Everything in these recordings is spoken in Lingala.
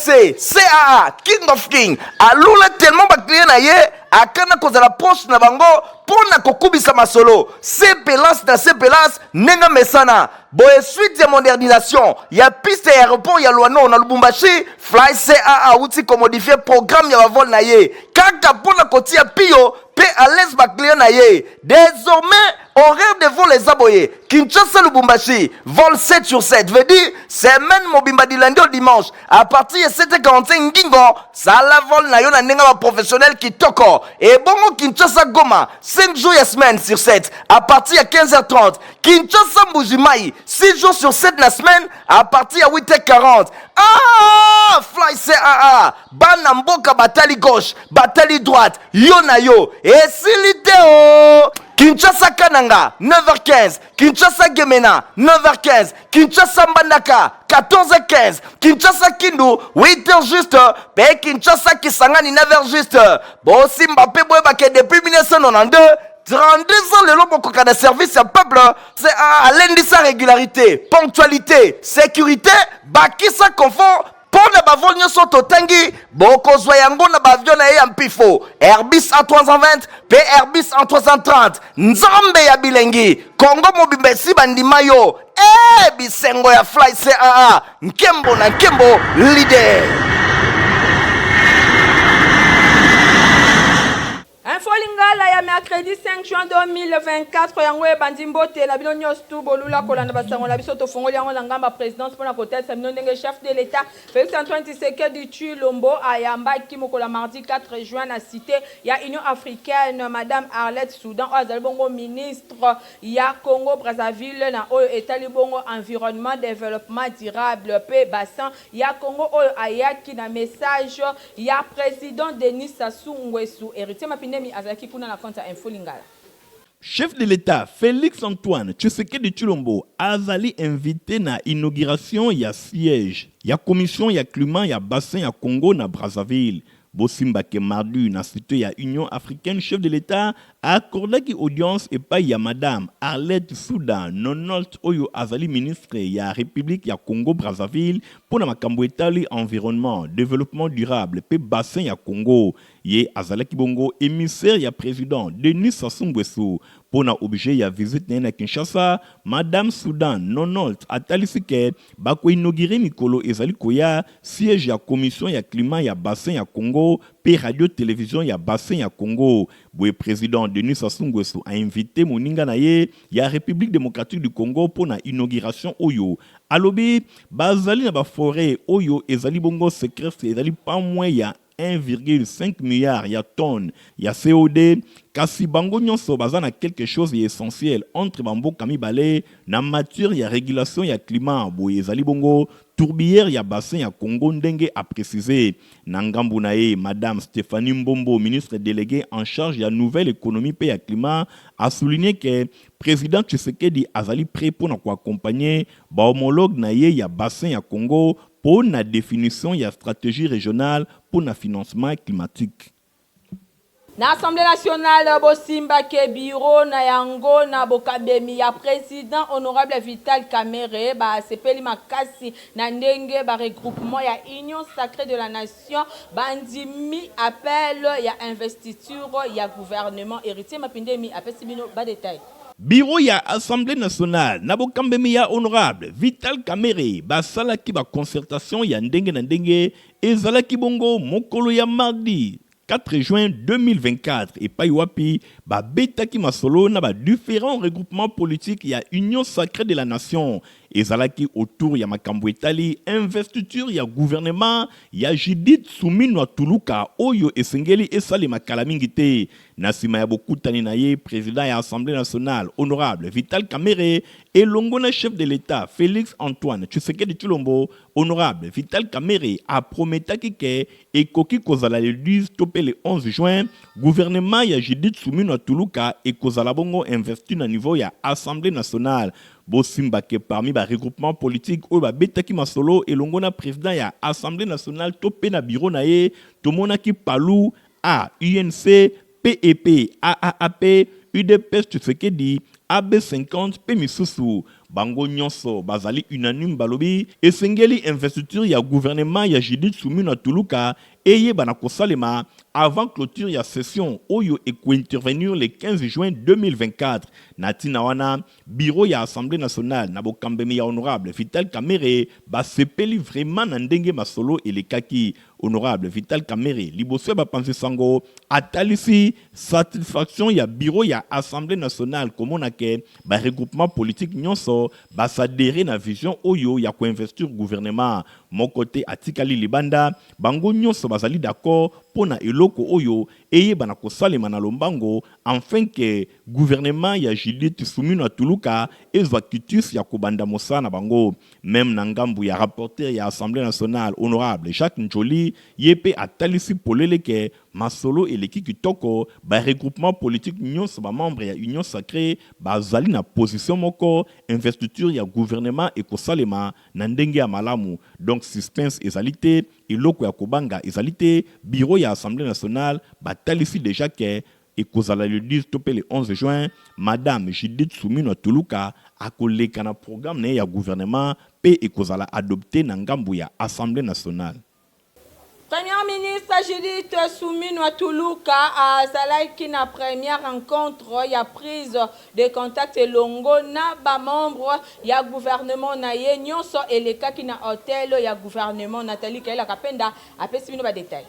FDC, CAA, King of King, alula tellement ba client na ye, akana kozala proche na bango, pona kokubisa masolo, CPLAS na CPLAS, nenga mesana, boye suite ya modernisation, ya piste ya aéroport ya Luano na Lubumbashi, Fly CAA outi ko modifier programme ya vol na ye, kaka pona kotia pio, pe à l'aise ba client na ye. Désormais, horaire de vol les aboyés. Kinshasa Lubumbashi, vol 7 sur 7. Veut dire, semaine mobimba du lundi au dimanche. À partir de 7h45, Ngingo, ça la vol na yo na nenga professionnel qui toko. Et bongo Kinshasa Goma, 5 jours et semaine sur 7. À partir de 15h30. Kinshasa Mbujimai, 6 jours sur 7 la semaine. À partir de 8h40. Ah, Fly CAA, Banamboka Batali gauche, Batali droite, yo na yo. Et Siliteo. Kinshasa Kananga, 9h15. Kinshasa Gemena, 9h15. Kinshasa Mbandaka, 14h15. Kinshasa Kindu, 8h juste. Pe Kinshasa Kisangani, 9h juste. Bon, Mbappé Bouebake depuis 1992. 32 ans, le long de service à peuple, c'est à lundi sa régularité, ponctualité, sécurité, baki sa confort. Pour ne pas voler sur Totangi, Boko Zoyango na bavion na Yampifo, Airbus A320, Airbus A330, Nzambe ya Bilengi, Congo Mobimesi Bandimayo, Bisengo ya Fly CAA, Nkembo na Nkembo, leader. Info Lingala ya mercredi 5 juin 2024 yango bandimbote la bino nyostu bolula kolanda basango la biso to fongoli yango na ngamba présidence pour la côté samino ndenge chef de l'état Félix Antoine Tshisekedi Tshilombo ayamba ki mokola mardi 4 juin na cité ya Union africaine madame Arlette Soudan azali bongo ministre ya Congo Brazzaville na oyo etali bongo environnement développement durable pe bassin ya Congo oyo ayaki na message ya président Denis Sassou Nguesso héritier mapindemi azaki kuna na konta Info Lingala. Chef de l'État Félix Antoine Tshisekedi Tshilombo azali invité na inauguration ya siège ya commission ya climat ya bassin ya Congo na Brazzaville. Bosimba ke mardi na cité ya Union africaine, chef de l'État a accordé qui audience et pas ya madame Arlette Soudan Nonolt oyo azali ministre ya République ya Congo Brazzaville pour na makambo etali environnement, développement durable pe bassin ya Congo. Ye azalaki bongo émissaire ya président Denis Sassou Nguesso pour na objet ya visite na Kinshasa. Madame Soudan Nonolt atalisi ke bako inaugurer mikolo ezali koya siège ya commission ya climat ya bassin ya Congo pe radio télévision ya bassin ya Congo. Boye président Denis Sassou Nguesso a invité moninga na ye ya République démocratique du Congo pour na inauguration oyo. Alobi bazali na ba forêt oyo ezali bongo séquestre ezali pas moins ya 1,5 milliard ya tonnes ya CO2 kasi bango nyonso bazana quelque chose d'essentiel entre bamboka mibale na matière ya régulation ya climat boye ezali bongo tourbière ya bassin ya Congo ndenge a précisé na ngambu na ye madame Stéphanie Mbombo ministre déléguée en charge ya nouvelle économie pe ya climat a souligné que président Tshisekedi azali prêt pour na ko accompagner ba homologue na ye ya bassin ya Congo pour la définition de la stratégie régionale pour le financement climatique. L'Assemblée nationale Bosimba ke bureau na yango na bokabemi ya président honorable Vital Kamerhe ba sepeli makasi na ndenge ba regroupement ya Union sacrée de la nation bandimi appel ya investiture ya gouvernement héritier mapindemi apesi bino ba détail. Bureau ya Assemblée nationale na bokambemi ya honorable Vital Kamerhe basalaki ba concertation ya ndenge na ndenge ezalaki bongo mokolo ya mardi 4 juin 2024 et paiwapi ba betaki masolo na ba différents regroupements politiques ya Union sacrée de la nation ezalaki autour ya makambo etali investiture ya gouvernement ya Judith Suminwa Tuluka oyo esengeli esali makala mingi te na sima ya bokutani na ye président ya Assemblée nationale honorable Vital Kamerhe elongo na chef de l'État Félix Antoine Tshisekedi Tshilombo honorable Vital Kamerhe a prometaki ke ekoki kozala le 10 topé le 11 juin gouvernement ya Judith Suminwa Tuluka ekozala bongo investi na niveau ya Assemblée nationale. Bosimba ke parmi ba regroupement politique ou ba betaki masolo elongo na président ya Assemblée nationale topé na bureau na ye tomonaki Palou a UNC PEP AAP UDPS Tshisekedi AB50 pe misusu bango nyonso bazali unanime balobi esengeli investiture ya gouvernement ya Judith Suminwa Tuluka eyebana kosalema avant clôture ya session oyo intervenir le 15 juin 2024 na tina wana bureau ya Assemblée nationale na bokambemi ya honorable Vital Kamerhe basepeli vraiment na ndenge masolo elekaki. Honorable Vital Kamerhe liboso ba panzi sango atalisi satisfaction ya bureau ya Assemblée nationale komona ke ba regroupement politique nyonso basadere na vision oyo ya koinvestir gouvernement. Mon côté atikali libanda bango nyonso bazali d'accord pona eloko oyo eye bana kosalema na lombango afin que gouvernement ya Judith Suminwa Tuluka ezwa kitus ya kobanda mosana bango. Même na ngambu ya rapporteur ya Assemblée nationale honorable Jacques Njoli yepe atalisi polele ke masolo eleki kitoko ba regroupement politique nyonso ba membre ya union sacrée bazali na position moko investiture ya gouvernement ekosalema na ndenge ya malamu. Donc suspense ezalité eloko ya kobanga ezalité bureau ya Assemblée nationale batalisi déjà que ekozala le 10 topé le 11 juin madame Judith Suminwa Tuluka akoleka na programme ne ya gouvernement pe ekozala adopté na ngambu ya Assemblée nationale. Premier ministre Judith Suminwa Tuluka azalaki na première rencontre ya prise de contact elongo na ba membre ya gouvernement na ye nyonso elekaki na hotel ya gouvernement. Nathalie Kaila Kapenda apesi bino ba détail.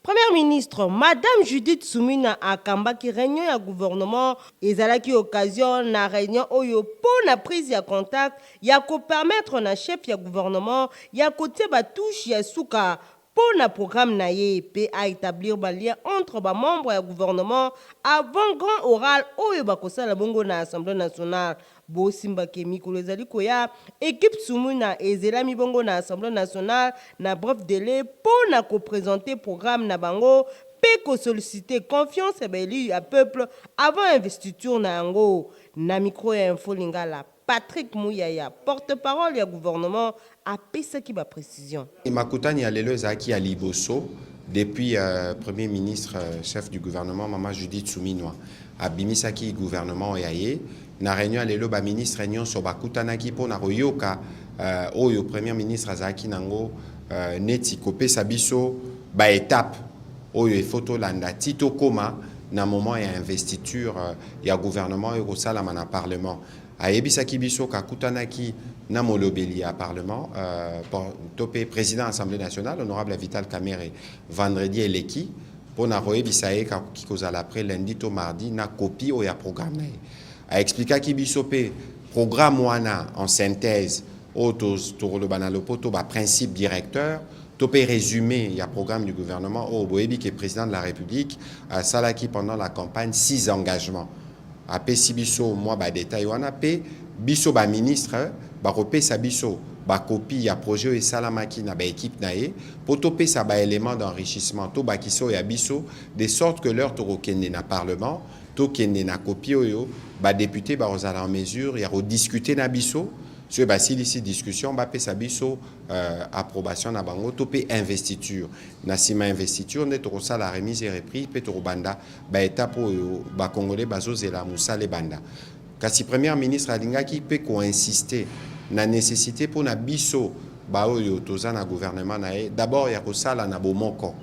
Premier ministre, Madame Judith Suminwa akambaki réunion ya gouvernement ezalaki occasion na réunion oyo pour la prise ya contact ya ko permettre na chef ya gouvernement ya côté ba touche ya suka pour le programme naye pe à établir ba lien entre ba membres du gouvernement avant grand oral oyo bakosala bongo na Assemblée nationale. Bo simba kemi kolezali koya équipe Suminwa ezelami bongo na Assemblée nationale na bref délai pour na ko présenter programme na bango pe ko solliciter confiance et beli à peuple avant investiture na yango. Na micro ya info lingala Patrick Mouyaya, porte-parole du gouvernement, a pesaki ba précision. Makutani ya lelo ezaki ya liboso depuis premier ministre chef du gouvernement Mama Judith Suminwa abimisaki gouvernement yaye na réunion ya lelo ba ministre nyonso bakutanaki pona koyoka oyo premier ministre azaki nango neti kopesa biso ba étape oyo efoto landa tito koma na moment ya investiture ya gouvernement et kosalama na parlement. Ayebisaki biso kakutanaki na molobeli ya parlement topé président Assemblée nationale honorable Vital Kamerhe vendredi eleki pona koyebisa ye kakoki kozala après lundi to mardi na copie o ya programme na ye. A expliquaki biso pe programme wana en synthèse autos toloba na lopoto ba principe directeur topé résumé ya programme du gouvernement au boyebi que président de la République salaki pendant la campagne 6 engagements. Apé si biso moi ba détail wana pe biso ba ministre ba kopesa biso ba copie ya projet et salamaki na ba équipe na ye pour topé sa ba élément d'enrichissement to ba kiso ya biso de sorte que leur to kende na parlement to kende na copie oyo ba député ba ozala en mesure ya rediscuter na biso sur ba si discussion ba pesa biso approbation na bango topé investiture na sima investiture ne to la remise et reprise pe to banda ba étape oyo ba congolais bazozela musale banda kasi premier ministre alingaki pe ko insister na nécessité pour na biso ba oyo toza na gouvernement na ye d'abord ya kosala na bomoko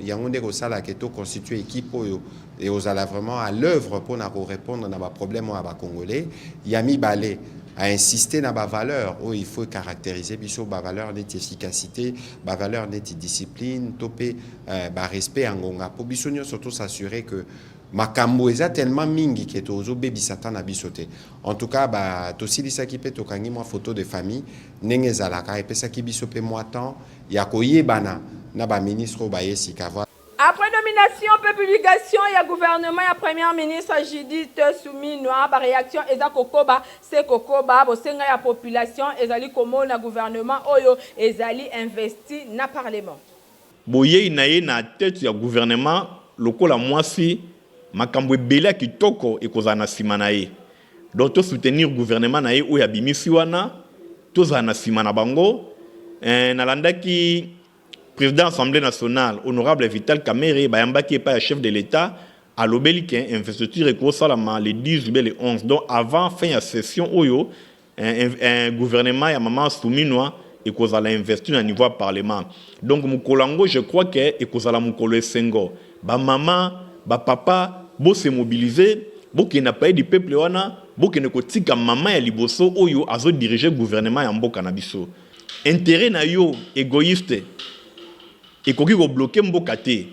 yango nde kosala ke to constituer équipe oyo et aux ala vraiment à l'œuvre pour na répondre na ba problème à ba congolais yami balé a insisté na ba valeur où il faut caractériser biso ba valeur d'efficacité ba valeur de discipline topé ba respect ngonga pour biso surtout s'assurer que makambo eza tellement mingi ke tozo bebi satan na bisote. En tout cas ba tosilisa ki pe tokangi moi photo de famille ndenge ezalaka epesa ki biso pe moi temps ya koyebana na ba ministre ba yesika. Après nomination et publication, il y a gouvernement, il y a premier ministre Judith Suminwa, la réaction est à Kokoba, c'est Kokoba, il y a population, il y a gouvernement, il y a investi dans le parlement. Boye inaye na tête ya gouvernement, lokola mwasi, makambo bela kitoko ekozana simana ye. Donc to soutenir gouvernement na ye ou ya bimisi wana, to zana simana bango, nalandaki président de l'Assemblée nationale, honorable Vital Kamerhe, bayambaki pa chef de l'État, à l'obélique investiture et salama le 10 juillet le 11 donc avant fin ya session oyo un gouvernement ya maman souminois et cause à l'investir au niveau parlement donc mukolango je crois que et cause à la mukolo esengo ba maman ba papa bo se mobiliser bo qui n'a pas du peuple wana bo qui ne kotika maman ya liboso oyo azo diriger gouvernement ya mboka na biso intérêt na yo égoïste et koki ko bloquer mboka te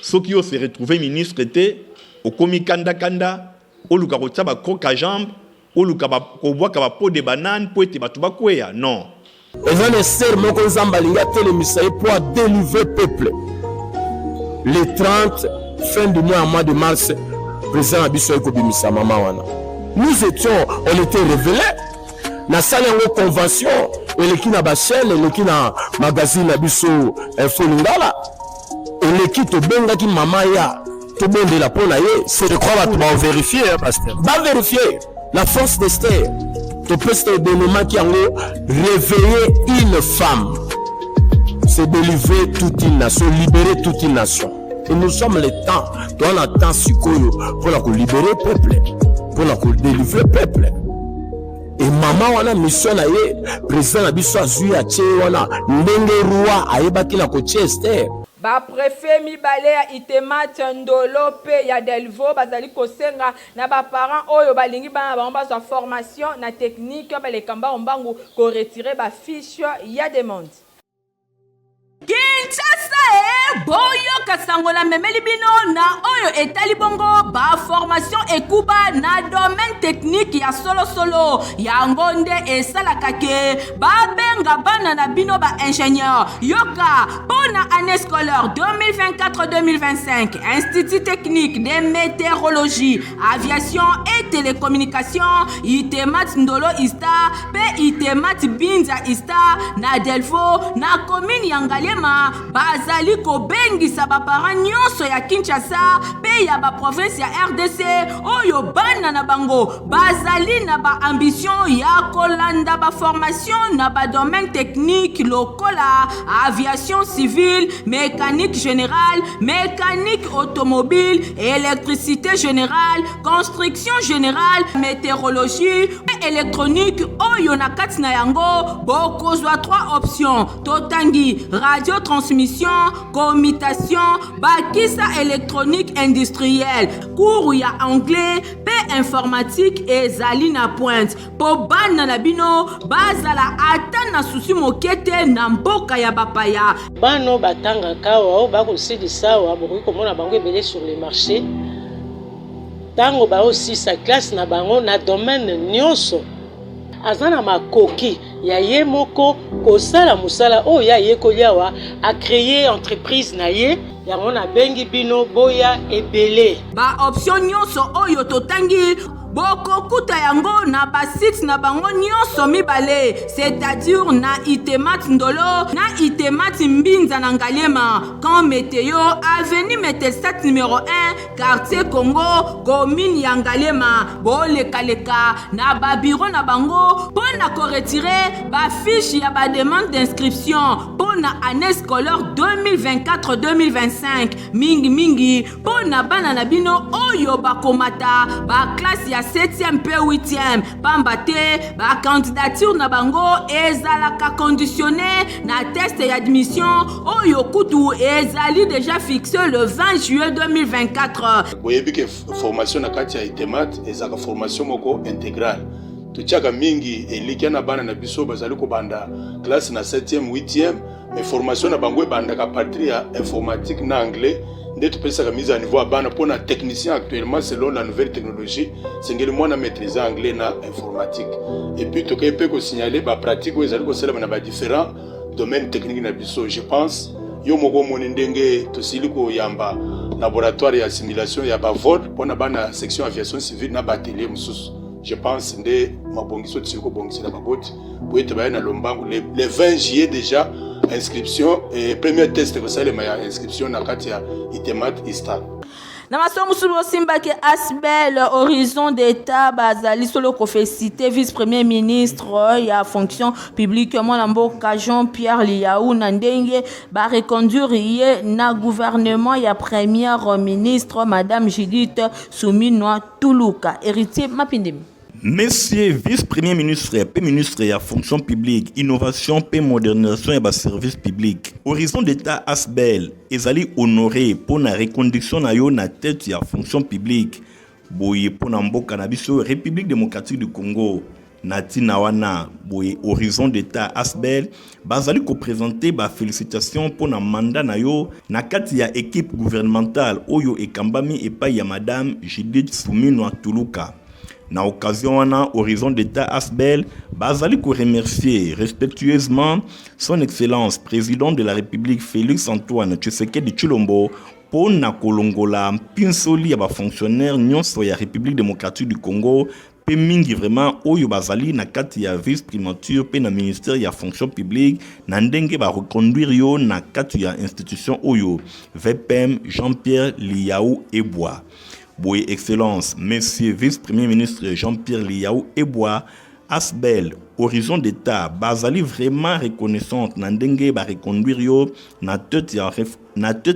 soki yo se retrouver ministre te au komi kanda kanda o luka ko taba coca jambe o luka ba ko boka ba pot de banane po ete batu bakweya non eza nécessaire moko nzambe alingi atelemisa ye pour délivrer peuple le 30 fin du mois de mars président na biso ekobimisa mama wana nous étions on était révélés na sala yango convention eleki na bachaîne eleki na magazine na biso info lingala eleki tobengaki mama ya tobondela mpo na ye c'est de croire bato bavérifie pasteur bavérifie la force d'Esther topesa événement qui a réveillé une femme c'est délivrer toute une nation libérer toute une nation et nous sommes le temps on attend sikoyo pour la libérer peuple pour la délivrer peuple et maman wana mission na ye président na biso azui atie wana ndenge roi ayebaki na kotie Esther ba préfet mibale ya Itemat Ndolo pe ya Delvaux bazali kosenga na ba parents oyo balingi bana bango bazwa formation na technique ba le kamba mbangu ko retirer ba fiche ya demande Kinshasa boyo kasangola memeli bino na oyo etali bongo ba formation ekuba na domaine technique ya solo ya ngonde esalaka ke ba benga bana na bino ba ingénieur yoka pona année scolaire 2024-2025 Institut technique de météorologie aviation et télécommunication Itemat Ndolo Ista pe Itemat Binza Ista na Delvaux na commune ya Ngalema bazali kobengisa ba parents nyonso ya Kinshasa pe ya ba province ya RDC oyo bana na bango bazali na ba ambition ya kolanda ba formation na ba domaine technique lokola aviation civile mécanique générale mécanique automobile électricité générale construction générale météorologie et électronique oyo na kati na yango bokozwa 3 options totangi radio transmission commutation bakisa électronique industrielle cours ya anglais pe informatique ezali na pointe po bana na bino bazala ata na susi mokete na mboka ya bapaya bano batanga kawa bakosilisa wa bokoki komona bango ebele sur le marché tango ba aussi sa classe na bango na domaine nyonso azana makoki ya ye moko kosala musala o ya ye koliawa a créer entreprise na ye yango na bengi bino boya ebele ba option nyonso oyo totangi bokokuta yango na basite na bango nyonso mibale c'est-à-dire na Itemat Ndolo na Itemat Mbinza na Ngalema quand météo avenue Metelsat numéro 1 quartier Congo commune ya Ngalema bolekaleka na ba bureau na bango pona ko retirer ba fiche ya ba demande d'inscription pona année scolaire 2024-2025 mingi pona bana na bino oyo bakomata ba classe ya 7e pe 8e pamba te ba candidature na bango ezalaka conditionné na test d'admission oyo kutu ezali déjà fixé le 20 juillet 2024 boyebi ke formation na kati ya Itemat ezaka formation moko intégrale tuchaka mingi elikia na bana na biso bazali ko banda classe na 7e 8e mais formation na bango ebandaka partir ya informatique na anglais nde tupesaka mise à niveau à bana pour na technicien actuellement selon la nouvelle technologie sengeli mwana maîtriser anglais na informatique et puis toke pe ko signaler ba pratique ezali ko sala na ba différents domaines techniques na biso je pense yo moko moni ndenge tosili ko yamba laboratoire ya simulation ya ba vol pour na bana section aviation civile na batelier mususu je pense nde mabongiso tsiko bongisela baboti pour être ba na lombangu le 20 juillet déjà inscription et premier test que ça les inscription na kati ya Itemat Ista Na masomo sulu simbaki Asbel Horizon d'État bazali solo félicité vice-premier ministre ya fonction publique mwana mboka Jean-Pierre Liaou na ndenge ba reconduire na gouvernement ya première ministre madame Judith Suminwa Tuluka héritier Mapindimi. Monsieur vice-premier ministre et ministre de la fonction publique, innovation et modernisation et service public. Horizon d'État Asbel, ezali honoré pour la reconduction na yo na tête de la fonction publique. Boye pour na mboka na biso République démocratique du Congo. Natina wana boye Horizon d'État Asbel, bazali ko présenter ba félicitations pour na mandat na yo na kati ya équipe gouvernementale oyo ekambami epai ya madame Judith Suminwa Tuluka. Na occasion wana Horizon d'État Asbel bazali ko remercier respectueusement son excellence président de la République Félix Antoine Tshisekedi Tshilombo pour na kolongola pinsoli ya ba fonctionnaire nyonso ya République démocratique du Congo pe mingi vraiment oyo bazali na kati ya vice primature pe na ministère ya fonction publique na ndenge ba reconduire yo na kati ya institution oyo VPM Jean-Pierre Liaou Ebois. Boye Excellence, Monsieur Vice-Premier ministre Jean-Pierre Liaou Ebois, Asbel, Horizon d'État, bazali vraiment reconnaissante, n'andenge ba reconduire yo, na tête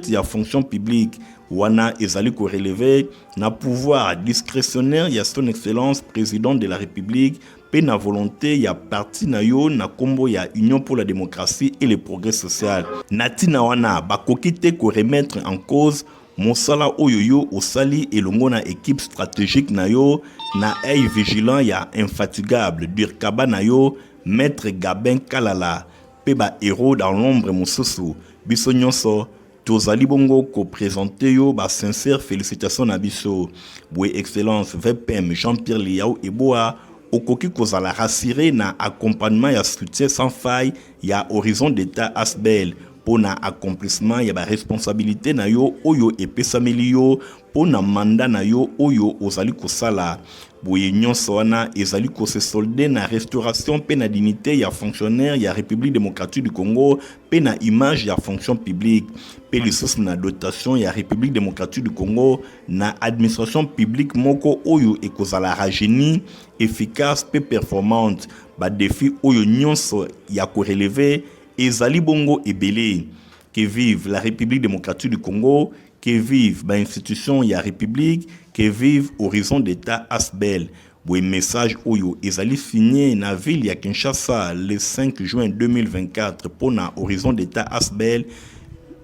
ya fonction publique, wana ezali ko relever, na pouvoir discrétionnaire ya son Excellence, Président de la République, pe na volonté ya parti na yo, na kombo ya Union pour la démocratie et le progrès social. Natina wana, bakoki te ko remettre en cause Mosala oyoyo osali elongo na équipe stratégique na yo na œil vigilant ya infatigable Durkaba na yo maître Gabin Kalala pe ba héros dans l'ombre mosusu biso nyonso tozali bongo ko présenter yo ba sincère félicitations na biso boye excellence VPM Jean-Pierre Liaou Eboa okoki kozala rassuré na accompagnement ya soutien sans faille ya Horizon d'État Asbel pour na accomplissement ya ba responsabilité na yo oyo epesameli yo pour na mandat na yo oyo ozali kosala boye nyonso wana ezali ko se solder na restauration pe na dignité ya fonctionnaire ya République démocratique du Congo pe na image ya fonction publique pe lisusu na dotation ya République démocratique du Congo na administration publique moko oyo ekozala rajeuni efficace pe performante ba défi oyo nyonso ya ko relever ezali bongo ebele. Que vive la République démocratique du Congo, que vive l'institution ya République, que vive Horizon d'État Asbel. Boy message oyo ezali signé na ville ya Kinshasa le 5 juin 2024 pour na Horizon d'État Asbel,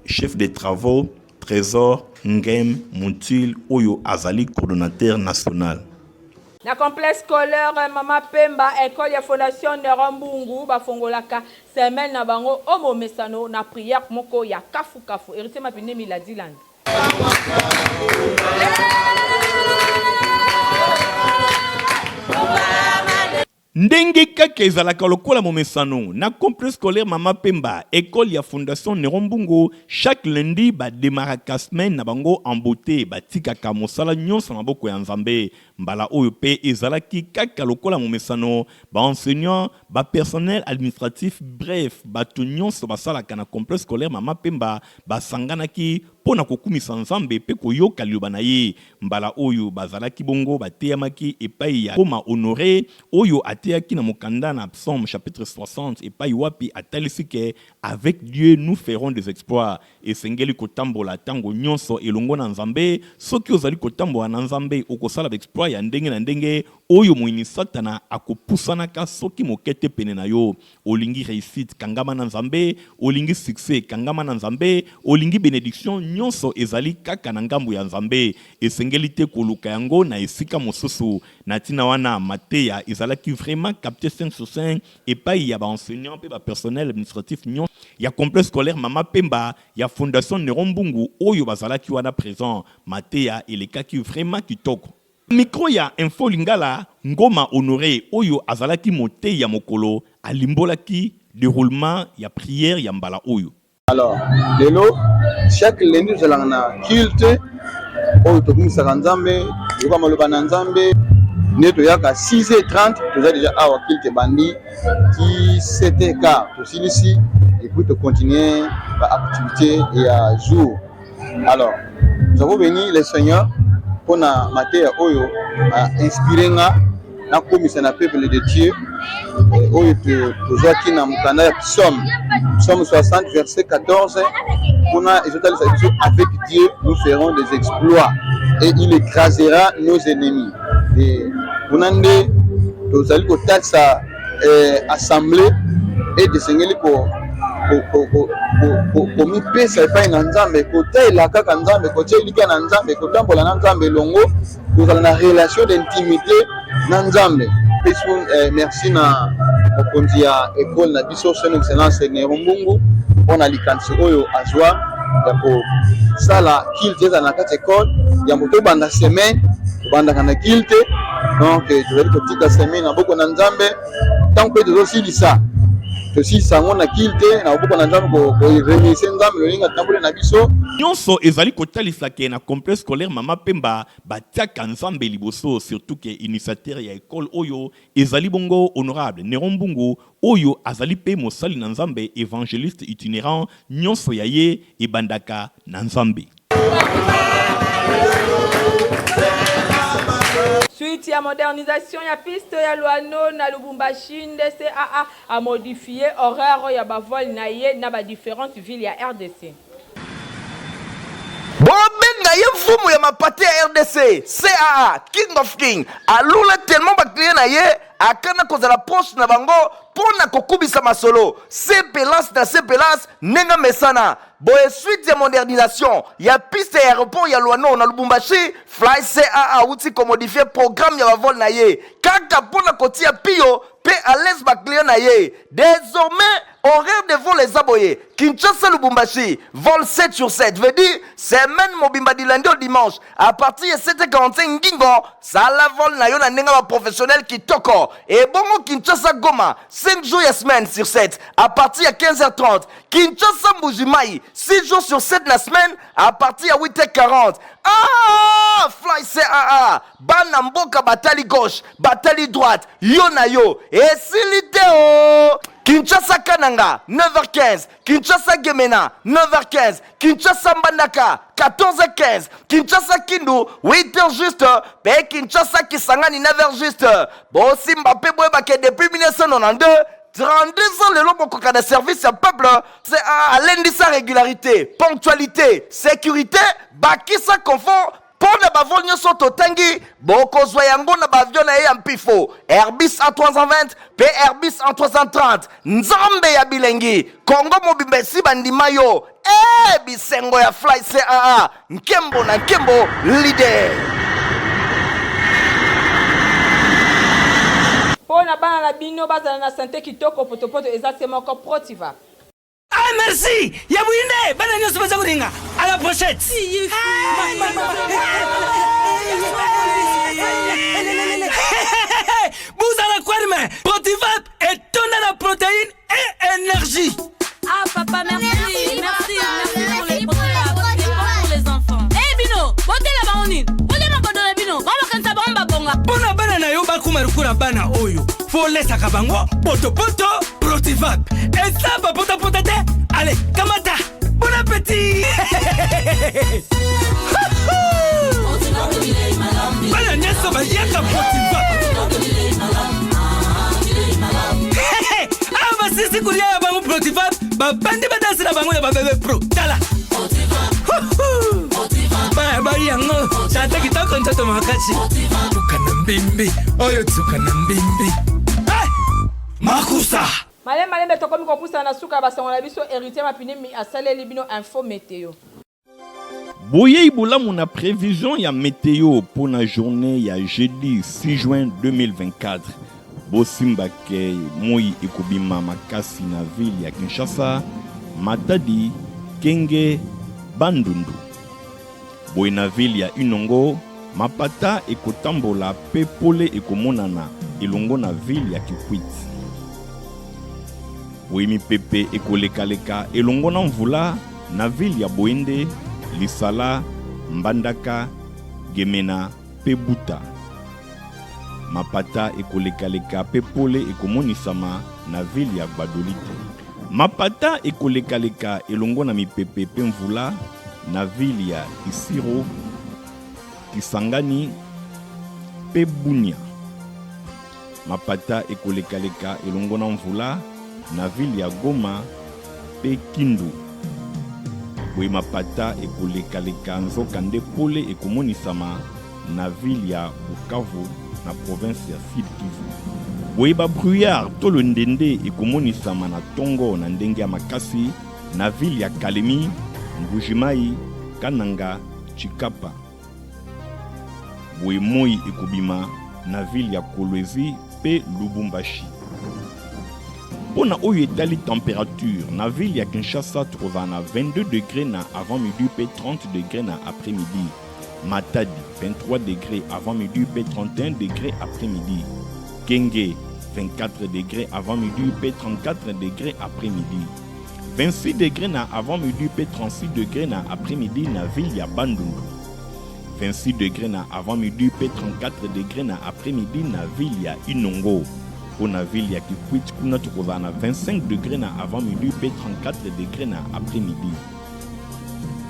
chef de travaux Trésor Ngem Montil oyo azali coordonnateur national. Na complexe scolaire Mama Pemba école ya fondation Nerombungu bafongolaka semaine na bango omo mesano na prière moko ya kafu héritier Mapindimi la Diland. Ndenge kaka ezalaka lokola momesano na complexe scolaire Mama Pemba école ya fondation Nerombungu chaque lundi ba démarraka semaine na bango en beauté batikaka mosala nyonso na boko ya Nzambe mbala oyo pe ezalaki kaka lokola momesano ba enseignant ba personnel administratif bref bato nyonso basalaka na complexe scolaire Mama Pemba basanganaki pona kokumisa Nzambe pe koyoka liloba na ye mbala oyo bazalaki bongo bateyamaki epai ya koma honoré oyo ateyaki na mokanda na Psaume chapitre 60 epai wapi atalisike avec Dieu nous ferons des exploits esengeli kotambola tango nyonso elongo na Nzambe soki ozali kotambola na Nzambe okosala exploit ya ndenge na ndenge oyo moini satana akopusanaka soki mokete pene na yo olingi réussite kangama na Nzambe olingi succès kangama na Nzambe olingi bénédiction nyonso ezali kaka na ngambo ya Nzambe esengeli te koluka yango na esika mosusu na tina wana mateya ezalaki vraiment capté 5 sur 5 epai ya ba enseignant pe ba personnel administratif nyonso ya complexe scolaire Mama Pemba ya fondation Nerombungu oyo bazalaki wana présent mateya elekaki vraiment kitoko. Micro ya Info Lingala Ngoma Honoré oyo azalaki mote ya mokolo alimbolaki déroulement ya prière ya mbala oyo. Alors, lelo chaque lundi nous allons na culte oyo tokumisaka Nzambe yoka maloba na Nzambe neto yaka 6h30 toza déjà awa culte bandi qui 7h15 et puis de continuer l'activité et à jour. Alors nous avons béni le Seigneur pour na matière oyo a inspiré nga na komisa na peuple de Dieu oyo tozwaki na mukanda ya Psaume 60 verset 14 kuna ezotalisa biso avec Dieu nous ferons des exploits et il écrasera nos ennemis. Et kuna nde tozali kotatisa assemblée et desengeli komipesa epai na Nzambe kotaela kaka Nzambe kotielika na Nzambe kotambola na Nzambe longo kozala na relation d'intimité na Nzambe. Merci na mokonzi ya école na biso son excellence Nero Mbungu mpona likanisi oyo azwa ya kosala kilte eza na kati école ya moto banda semaine tobandaka na kilte donc tozali kotika semaine na boko na Nzambe tant que tozosilisa sango na kilte na boko na Nzambe koremercier Nzambe lolinga tambole na biso nyonso ezali kotalisa ke na complexe scolaire Mama Pemba batiaka Nzambe liboso surtout ke initiateur ya école oyo ezali bongo honorable Nero Mbungu oyo azali pe mosali na Nzambe évangéliste itinérant nyonso ya ye ebandaka na Nzambe. Suite à modernisation ya piste ya Luano na Lubumbashi NDCAA a modifié horaire ya bavol na ye na ba différentes villes ya RDC. Bobenga ye mfumu ya mapate ya RDC CAA King of King alula tellement ba client na ye akana kozala poste na bango pona kokubisa masolo CPLAS na CPLAS nenga mesana boye suite ya modernisation ya piste ya aéroport ya Luano na Lubumbashi Fly CAA uti ko modifier programme ya bavol na ye kaka pona kotia pio pe à l'aise ba client na ye désormais horaire de vol les aboyés Kinshasa Lubumbashi vol 7 sur 7 veut dire semaine mobimba du lundi au dimanche à partir de 7h45 ngingo ça la vol na yo na nenga ba professionnel qui toko et bongo Kinshasa Goma 5 jours la semaine sur 7 à partir de 15h30 Kinshasa Mbujimai 6 jours sur 7 la semaine à partir de 8h40 ah Fly CAA bana mboka batali gauche batali droite yo na yo et silite oh Kinshasa Kananga 9h15 Kinshasa Gemena 9h15 Kinshasa Mbandaka 14h15 Kinshasa Kindu 8h juste pe Kinshasa Kisangani 9h juste Bossi Mbappé Boebake depuis 1992 32 ans le long de service à peuple c'est à lundi sa régularité ponctualité sécurité bakisa confort pour ne pas venir sur Totangi, Boko Zoyango na bavion na ye Ampifo, Airbus A320, P Airbus A330, Nzambe ya Bilengi, Congo Mobimbe Bandimayo, Bisengo ya Fly CAA, Nkembo na Nkembo, leader. Pour na bana la bino bazala na santé kitoko potopoto exactement comme Protiva. Ah merci! Yabouine! Bana nyoso baza kuringa! À la prochaine! Vous allez quoi demain? Protivap et tonne la protéine et énergie! Ah papa merci! Merci pour les Protivap et pour les enfants! Eh Bino! Bote la baonine! Bote ma bodona Bino! Mama kansa bomba bonga! Bona bana na yo bakumarukura bana oyo! Faut laisser kabango! Poto poto! Protivap! Et ça va pota pota te! Allez, Kamata! Bon appétit! Bana nyeso ba yaka Protivap! Ah ba sisi kulia ya bango Protivap! Ba bandi ba dansi na bango ya ba bebe pro! Tala! Ba yango! Tata kitoko ntoto makachi! Tukana mbimbi! Oyo tukana mbimbi! Makusa! Malé tokomi kopusa na suka basango na biso héritier mapine mi asaleli bino info météo. Boye ibulamu na prévision ya météo pour la journée ya jeudi 6 juin 2024. Bosimbake moi ekobima makasi na ville ya Kinshasa, Matadi, Kenge, Bandundu. Boye na ville ya Inongo, Mapata ekotambola pe pole ekomonana elongo na ville ya Kikwit. Boyemi pepe ekolekaleka elongo na mvula na ville ya Boende, Lisala, Mbandaka, Gemena, pe Buta. Mapata ekolekaleka pe pole ekomonisama na ville ya Gbadolite. Mapata ekolekaleka elongo na mipepe pe mvula na ville ya Isiro, Kisangani, pe Bunia. Mapata ekolekaleka elongo na mvula na ville ya Goma pe Kindu. Boye mapata ekolekaleka nzoka nde pole ekomonisama na ville ya Bukavu na province ya Sud Kivu. Boye ba brouillard to lo ndende ekomonisama na Tongo na ndenge ya makasi na ville ya Kalemi, Mbujimai, Kananga, Chikapa. Boye moi ekobima na ville ya Kolwezi pe Lubumbashi. Pona oyo etali température na ville ya Kinshasa trouva na 22 degrés na avant midi pe 30 degrés na après-midi. Matadi 23 degrés avant midi pe 31 degrés après-midi. Kenge 24 degrés avant midi pe 34 degrés après-midi. 26 degrés na avant midi pe 36 degrés na après-midi na ville ya Bandundu. 26 degrés na avant midi pe 34 degrés na après-midi na ville ya Inongo. Pour la ville ya Kikwit kuna tukoza na 25 degrés na avant midi pe 34 degrés na après-midi.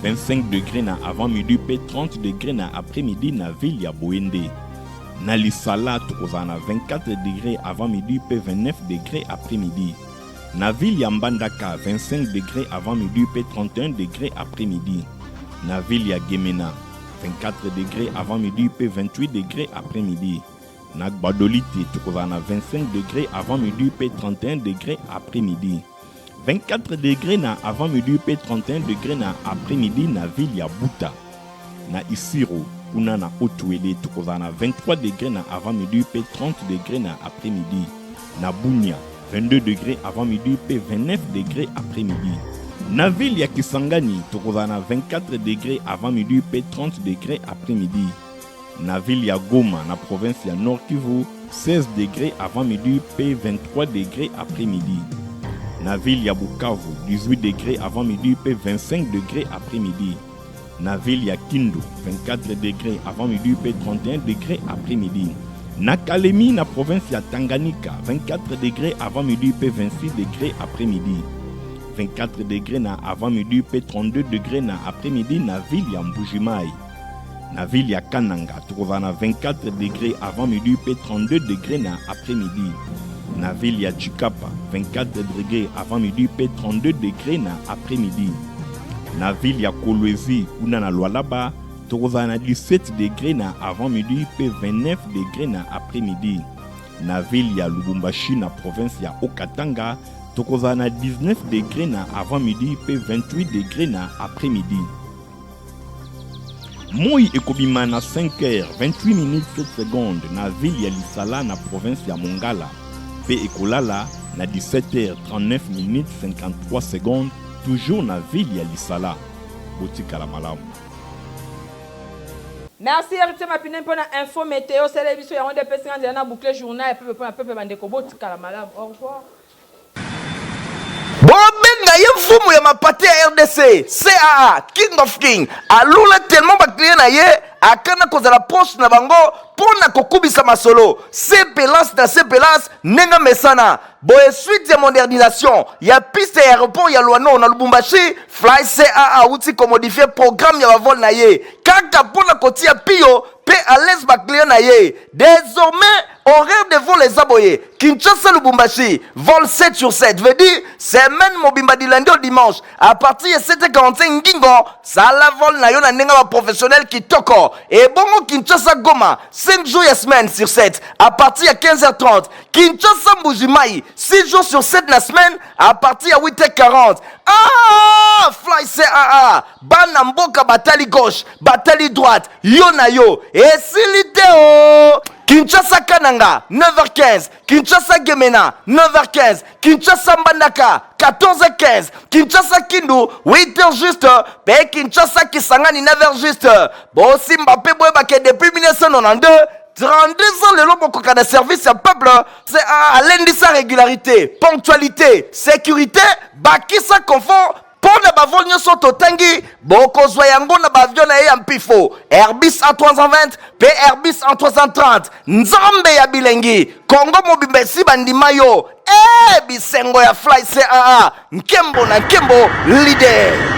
25 degrés na avant midi pe 30 degrés na après-midi na ville ya Boende. Na Lisala tukoza na 24 degrés avant midi pe 29 degrés après-midi. Na ville ya Mbandaka 25 degrés avant midi pe 31 degrés après-midi. Na ville ya Gemena 24 degrés avant midi pe 28 degrés après-midi. Na Gbadolite tukoza na 25 degrés avant midi pe 31 degrés après-midi. 24 degrés na avant midi pe 31 degrés na après-midi na ville ya Buta. Na Isiro kuna na Otuele tukoza na 23 degrés na avant midi pe 30 degrés na après-midi. Na Bunia 22 degrés avant midi pe 29 degrés après-midi. Na ville ya Kisangani tukoza na 24 degrés avant midi pe 30 degrés après-midi. Na ville ya Goma na province ya Nord Kivu 16 degrés avant midi pe 23 degrés après-midi. Na ville ya Bukavu 18 degrés avant midi pe 25 degrés après-midi. Na ville ya Kindu 24 degrés avant midi pe 31 degrés après-midi. Na Kalemi na province ya Tanganyika 24 degrés avant midi pe 26 degrés après-midi. 24 degrés na avant midi pe 32 degrés na après-midi na ville ya Mbujimai. Na ville ya Kananga tukoza na 24 degrés avant midi pe 32 degrés na après-midi. Na ville ya Chikapa 24 degrés avant midi pe 32 degrés na après-midi. Na ville ya Kolwezi kuna na Lualaba tukoza na 17 degrés na avant midi pe 29 degrés na après-midi. Na ville ya Lubumbashi na province ya Okatanga tukoza na 19 degrés na avant midi pe 28 degrés na après-midi. Moi ekobima na 5h28 minutes 7 secondes na ville ya Lisala na province ya Mongala. Pe ekolala na 17h39 minutes 53 secondes toujours na ville ya Lisala. Botika la malamu. Merci Héritier Mapine pour l'info météo. C'est l'émission de PCN de boucler journal et puis pour un peu de Botika la malamu. Au revoir. Bobenga ye mfumu ya mapati ya RDC CAA King of King alula tellement bakliye na ye akana kozala poste na bango pona kokubisa masolo CPLAS nenga mesana boye suite ya modernisation ya piste ya aéroport ya Luano na Lubumbashi Fly CAA uti ko modifier programme ya vol na ye kaka pona kotia pio pe à l'aise bakliye na ye désormais horaire de vol les aboyés Kinshasa Lubumbashi vol 7 sur 7 veut dire semaine mobimba du lundi au dimanche à partir de 7h45 ngingo ça la vol na yo na nenga professionnel qui toko et bongo Kinshasa Goma 5 jours et semaine sur 7 à partir de 15h30 Kinshasa Mbujimai 6 jours sur 7 la semaine à partir de 8h40 ah Fly CAA bana mboka batali gauche batali droite yo na yo et siliteo Kinshasa Kananga 9h15 Kinshasa Gemena 9h15 Kinshasa Mbandaka 14h15 Kinshasa Kindu 8h juste pe Kinshasa Kisangani 9h juste Bossi Mbappé Boebake depuis 1992 32 ans le lobo de service à peuple c'est à l'indiceur régularité ponctualité sécurité bakisa confort pour ne pas venir sur Totangi, Boko Zoyango na bavion na yampifo, Airbus A320, P Airbus A330, Nzambe ya bilengi, Congo Mobimbe Bandimayo, Bisengo ya Fly CAA, Nkembo na Nkembo leader.